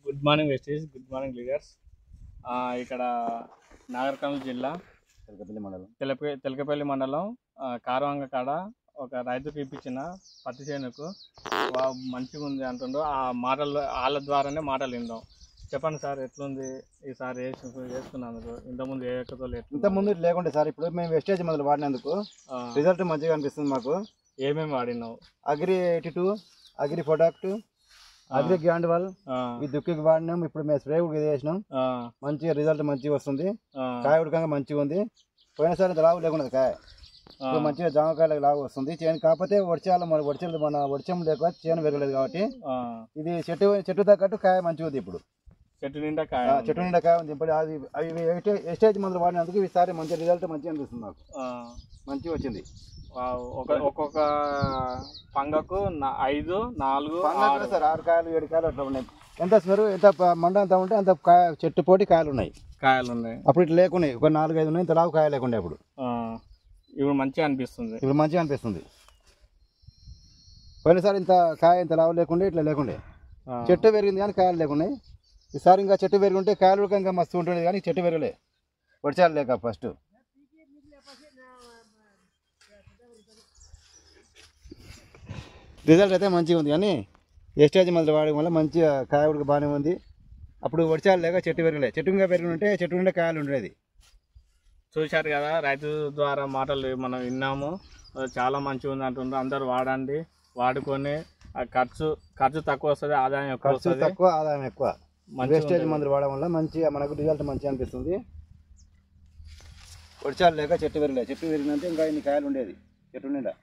Good morning వెస్టీస్, good morning leaders. ఇక్కడ నాగర్ కర్నూలు జిల్లా తెలకపల్లి మండలం కారవంగ కాడ ఒక రైతుకు ఇప్పించిన పత్తి చేనుకు మంచిగా ఉంది అంటుండ్రు. ఆ మాటలు వాళ్ళ ద్వారానే మాటలు విందాం. చెప్పండి సార్, ఎట్లుంది ఈసారి వేసుకున్నందుకు? ఇంతకుముందు ఏ ఇంతకుముందు లేకుండే సార్, ఇప్పుడు మేము వెస్టేజ్ మందులు వాడినందుకు రిజల్ట్ మంచిగా అనిపిస్తుంది మాకు. ఏమేమి వాడినావు? అగ్రి 82, అగ్రి ప్రొడక్ట్, అగ్రి గ్యాండ్వాల్, ఈ దుక్కికి వాడినాం. ఇప్పుడు మేము స్ప్రే కూడా చేసినాం, మంచిగా రిజల్ట్ మంచిగా వస్తుంది. కాయ ఉడకంగా మంచిగా ఉంది. పోయినసారి ఇంత లావు లేకుండా కాయ ఇప్పుడు మంచిగా జామకాయలకు లావు వస్తుంది. చేను కాకపోతే మన వర్షం లేక చేను పెరగలేదు కాబట్టి ఇది చెట్టు తగ్గట్టు కాయ మంచిగా ఉంది. ఇప్పుడు చెట్టు నిండా కాయ ఉంది. ఇప్పుడు అవి వెస్టేజ్ మందులు వాడినందుకు ఈసారి మంచి రిజల్ట్ మంచిగా అనిపిస్తుంది నాకు. మంచిగా వచ్చింది. ఒక్కొక్క పంగకు 5, 4, 6 కాయలు 7 కాయలు అట్లా ఉన్నాయి. ఎంత స్మెరు ఎంత మండ అంత ఉంటే అంత కాయ చెట్టు పోటీ కాయలు ఉన్నాయి. అప్పుడు ఇట్లా లేకున్నాయి, ఒక 4-5 ఉన్నాయి. ఇంత లావు కాయ లేకుండా ఇప్పుడు మంచిగా అనిపిస్తుంది. పోయినసారి ఇంత కాయ ఇంత లావు లేకుండా ఇట్లా లేకుండే, చెట్టు పెరిగింది కానీ కాయలు లేకున్నాయి. ఈసారి ఇంకా చెట్టు పెరిగి ఉంటే కాయలు ఇంకా మస్తు ఉంటుంది, కానీ చెట్టు పెరగలే, వర్షాలు లేక. ఫస్ట్ రిజల్ట్ అయితే మంచిగా ఉంది, కానీ వెస్టేజ్ మందులు వాడడం వల్ల మంచిగా కాయ ఉడక బాగానే ఉంది. అప్పుడు వర్షాలు లేక చెట్టు పెరగలే. చెట్టు ఇంకా పెరిగి ఉంటే చెట్టు నిండా కాయలు ఉండేది. చూశారు కదా, రైతు ద్వారా మాటలు మనం విన్నాము. చాలా మంచిగా ఉంది అంటున్నారు. అందరూ వాడండి, వాడుకొని ఖర్చు తక్కువ వస్తుంది, ఆదాయం ఎక్కువ. వెస్టేజ్ మందులు వాడడం వల్ల మంచిగా మనకు రిజల్ట్ మంచిగా అనిపిస్తుంది. వర్షాలు లేక చెట్టు పెరగలే. చెట్టు పెరిగినంటే ఇంకా ఇన్ని కాయలు ఉండేది చెట్టు నిండా.